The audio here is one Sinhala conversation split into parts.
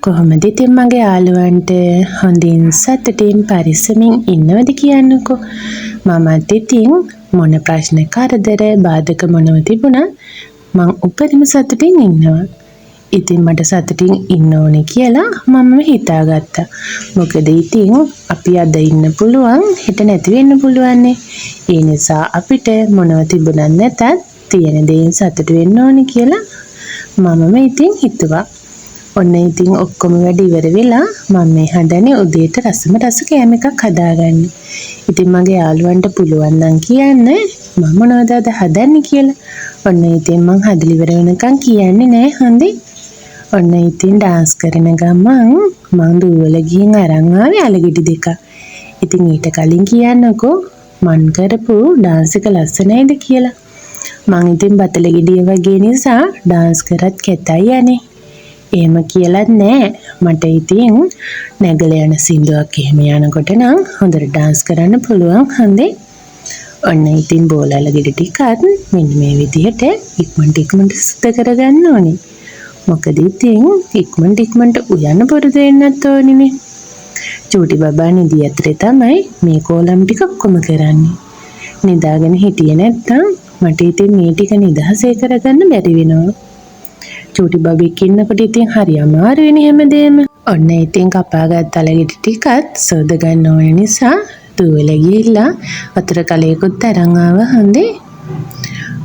කොහොමද ඉතින් මගේ යාළුවන්ට හොඳින් සතුටින් පරිස්සමින් ඉන්නවද කියන්නකෝ. මමත් ඉතින් මොන ප්‍රශ්න කරදර බාධක මොනව තිබුණත් මං උපරිම සතුටින් ඉන්නවා. ඉතින් මට සතුටින් ඉන්න ඕනේ කියලා මම හිතාගත්තා. මොකද ඉතින් අපි අද ඉන්න පුළුවන් හෙට නැති වෙන්න පුළුවන්නේ. ඒ නිසා අපිට මොනව තිබුණත් නැතත් තියෙන දේෙන් සතුට වෙන්න ඕනේ කියලා මමම ඉතින් හිතුවා. ඔන්න ඉතින් ඔක්කොම වැඩ ඉවර වෙලා මම මේ හදන්නේ උදේට රසම රස කෑම එකක් හදාගන්න. ඉතින් මගේ යාළුවන්ට පුළුවන් නම් කියන්න මම මොනවද අද හදන්නේ කියලා. ඔන්න ඉතින් මං හදලා ඉවර වෙනකන් කියන්නේ නෑ හොඳේ. ඔන්න ඉතින් ඩාන්ස් කරන ගමන් මං දුවලා ගිහින් අරන් ආවේ අලගෙඩි දෙකක්. ඉතින් ඊට කලින් කියන්නකෝ මං කරපු ඩාන්ස් එක ලස්සනයිද කියලා. මං ඉතින් බතල ගෙඩිය වගේ නිසා ඩාන්ස් කරත් කැතයි යන්නේ. එහෙම කියලත් නෑ. මට ඉතින් නැගල යන සින්දුවක් එහෙම යනකොට නම් හොඳට ඩාන්ස් කරන්න පුළුවන් හන්දේ. ඔන්න ඉතින් බෝලල ගෙඩි ටිකත් මෙන්න මේ විදිහට ඉක්මනට සුද්ධ කරගන්න ඕනේ. මොකද ඉතින් ඉක්මනට උයන්න පුරුදු වෙන්නත් ඕනිනේ. චූටි බබා නිදි ඇතරේ තමයි මේ කෝලම් ටික ඔක්කොම කරන්නේ. නිදාගෙන හිටියේ නැත්තම් මට ඉතින් මේ ටික නිදහසේ කරගන්න බැරි වෙනවා. චූටි බබෙක් ඉන්නකොට ඉතින් හරි අමාරු වෙන්නේ හැමදේම. ඔන්න ඉතින් කපාගත් අලගෙඩි ටිකත් සෝද ගන්න ඕන නිසා දුවලා ගිහිල්ලා වතුර කලයකුත් අරන් ආවා හන්දේ.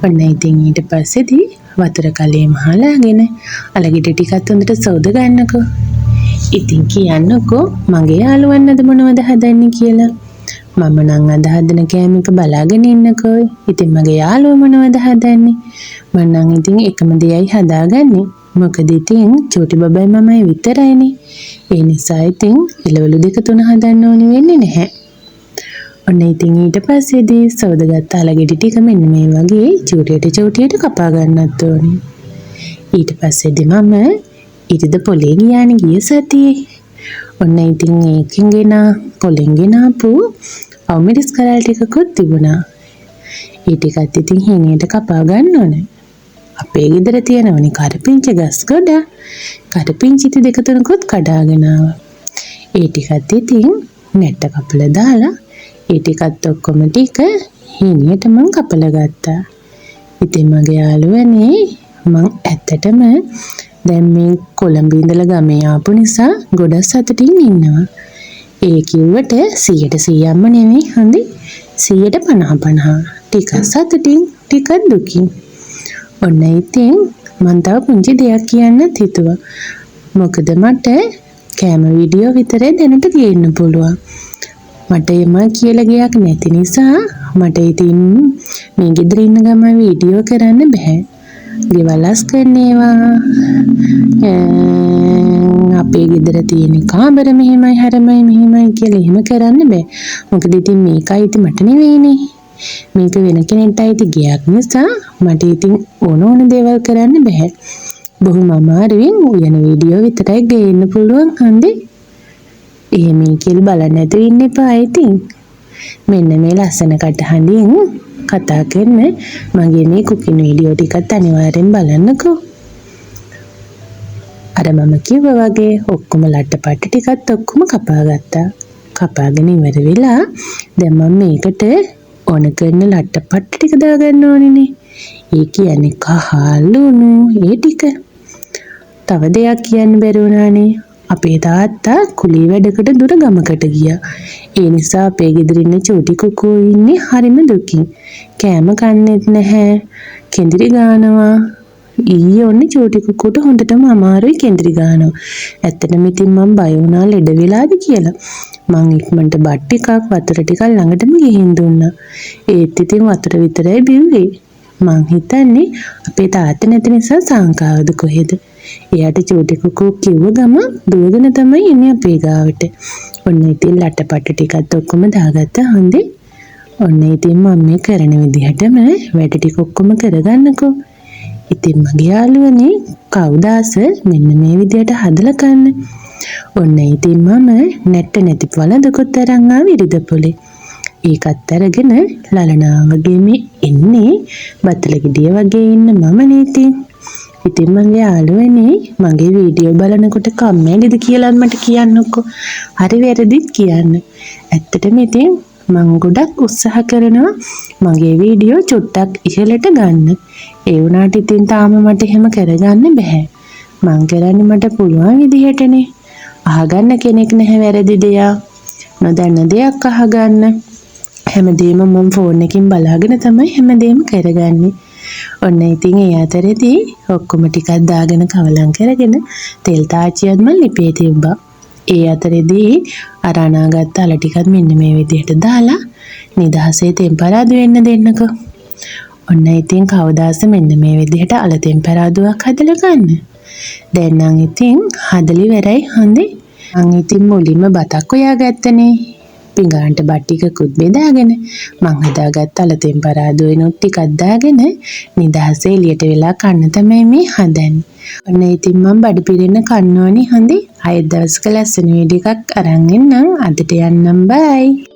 ඔන්න ඉතින් ඊට පස්සේදී වතුර කලේ මහලාගෙන අලගෙඩි ටිකත් හොඳට සෝද ගන්නකෝ. ඉතින් කියන්නකෝ මගේ යාළුවන් අද මොනවද හදන්නේ කියලා. මම නම් අද හදන කෑම එක බලාගෙන ඉන්නකෝ. ඉතින් මගේ යාළුවා මොනවද හදන්නේ? මම නම් ඉතින් එකම දෙයයි හදාගන්නේ. මොකද ඉතින් චූටි බබයි මමයි විතරයිනේ. ඒ නිසා ඉතින් එළවලු 2-3 හදන්න ඕනි වෙන්නේ නැහැ. ඔන්න ඉතින් ඊට පස්සේදී සෝදගත් අලගෙඩි ටික මෙන්න මේ වගේ චූටියට කපා ගන්නත් ඕනේ. ඊට පස්සේදී මම ඉරිද පොලේ ගියානේ ගිය සතියේ. ඔන්න ඉතින් ඒකෙන් ගෙන පොලෙන් ගෙනාපු අවමිරිස් කරල් ටිකකුත් තිබුණා. ඒ ටිකත් ඉතින් හීනෙට කපා ගන්න ඕනේ. අපේ ගෙදර තියෙනවනේ කරපිංච ගස් ගොඩ. කරපිංචි 2-3කුත් කඩාගෙන ආවා. ඒ ටිකත් ඉතින් නැට්ට කපලා දාලා ඒ ටිකත් ඔක්කොම ටික හීනියට මං කපලා ගත්තා. ඉතින් මගේ යාළුවනේ මං ඇත්තටම දැන් මේ කොළඹ ඉඳලා ගමේ ආපු නිසා ගොඩක් සතුටින් ඉන්නවා. ඒ කිව්වට 100%ක්ම නෙමෙයි හන්දේ 150-50. ටිකක් සතුටින් ටිකක් දුකින්. ඔන්න ඉතින් මං තව පුංචි දෙයක් කියන්නත් හිතුවා. මොකද මට කෑම වීඩියෝ විතරේ දැනට ගේන්න පුළුවන්. මට එම කියලා ගයක් නැති නිසා මට ඉතින් මේ ගෙදර ඉන්න ගමන් වීඩියෝ කරන්න බෑ. ගෙවල්ස් කරන්නේවා අපේ ගෙදර තියෙන කාමර මෙහෙමයි හරමයි මෙහෙමයි කියලා එහෙම කරන්න බෑ. මොකද ඉතින් මේකයි ඉතින් මට නෙවෙයිනේ. මේක වෙන කෙනෙක්ට අයිති ගයක් නිසා මට ඉතින් ඕන දේවල් කරන්න බෑ. බොහොම අමාරුවෙන් උයන වීඩියෝ විතරයි ගේන්න පුළුවන් හන්දේ. එහෙම කියලා බලන්න නැතුව ඉන්න එපා ඉතින්. මෙන්න මේ ලස්සන කටහඬින් කතා කරන මගේ මේ කුකින් වීඩියෝ ටිකත් අනිවාර්යෙන් බලන්නකෝ. අර මම කිව්වා වගේ ඔක්කොම ලට්ටපට්ට ටිකත් ඔක්කොම කපාගත්තා. කපාගෙන ඉවර වෙලා දැන් මම මේකට ඕන කරන ලට්ටපට්ට ටික දාගන්න ඕනේනේ. ඒ කියන්නේ කහ ලුණු ඒ ටික. තව දෙයක් කියන්න බැරි වුණානේ. අපේ තාත්තා කුලී වැඩකට දුර ගමකට ගියා. ඒ නිසා අපේ ගෙදර ඉන්න චූටි කුකෝ ඉන්නේ හරිම දුකින්. කෑම කන්නේත් නැහැ. කෙඳිරි ගානවා. ඊයේ ඔන්න චූටි කුකුට හොඳටම අමාරුයි කෙඳිරි ගානවා. ඇත්තටම ඉතින් මම බය වුණා ලෙඩ වෙලාද කියලා. මං ඉක්මනට බත් ටිකක් වතුර ටිකක් ළඟටම ගිහින් දුන්නා. ඒත් ඉතින් වතුර විතරයි බිව්වේ. මං හිතන්නේ අපේ තාත්තා නැති නිසා සංකාවද කොහෙද. එයාට චූටි කුකෝ කිව්ව ගම දුවගෙන තමයි එන්නේ අපේ ගාවට. ඔන්න ඉතින් ලටපට ටිකත් ඔක්කොම දාගත්තා හන්දේ. ඔන්න ඉතින් මම මේ කරන විදිහටම වැඩ ටික ඔක්කොම කරගන්නකෝ. ඉතින් මගේ යාළුවනේ කවුදාස මෙන්න මේ විදිහට හදලා කන්න. ඔන්න ඉතින් මම නැට්ට නැති වලදකොත් අරන් ආවේ ඉරිද පොලේ. ඒකත් අරගෙන ලලනා වගේ මේ ඉන්නේ බතල ගෙඩිය වගේ ඉන්න මම නේ ඉතින්. ඉතින් මගේ යාළුවනේ මගේ වීඩියෝ බලනකොට කම්මැලිද කියලා මට කියන්නකෝ. හරි වැරදිත් කියන්න. ඇත්තටම ඉතින් මම ගොඩක් උත්සාහ කරනවා මගේ වීඩියෝ චුට්ටක් ඉහළට ගන්න. ඒ වුණාට ඉතින් තාම මට එහෙම කරගන්න බෑ. මං කරන්නේ මට පුළුවන් විදිහටනේ. අහගන්න කෙනෙක් නැහැ වැරදි දෙයක්. නොදන්න දෙයක් අහගන්න. හැමදේම මම ෆෝන් එකකින් බලාගෙන තමයි හැමදේම කරගන්නේ. ඔන්න ඉතින් ඒ අතරේදී ඔක්කොම ටිකක් දාගෙන කවලම් කරගෙන තෙල් තාච්චියක් මම ලිපේ තිබ්බා. ඒ අතරේදී අර අනාගත් අල ටිකක් මෙන්න මේ විදිහට දාලා නිදහසේ ටෙම්පරාදු වෙන්න දෙන්නකෝ. ඔන්න ඉතින් කවදාස මෙන්න මේ විදිහට අල ටෙම්පරාදුවක් හදලා ගන්න. දැන් නම් ඉතින් හදලි වෙරයි හොඳේ. මං ඉතින් මුලින්ම බතක් හොයාගත්තනේ. පිඟානට බත් ටිකකුත් බෙදාගෙන මං හදාගත්ත අල ටෙම්පරාදුවෙනුත් ටිකක් දාගෙන නිදහසේ එළියට වෙලා කන්න තමයි මේ හදන්නේ. ඔන්න ඉතින් මම බඩ පිරෙන්න කන්න ඕනි හොඳේ. ආයෙත් දවසක ලස්සන වීඩියෝ එකක් අරන් එන්නම්. අදට යන්නම් බයි.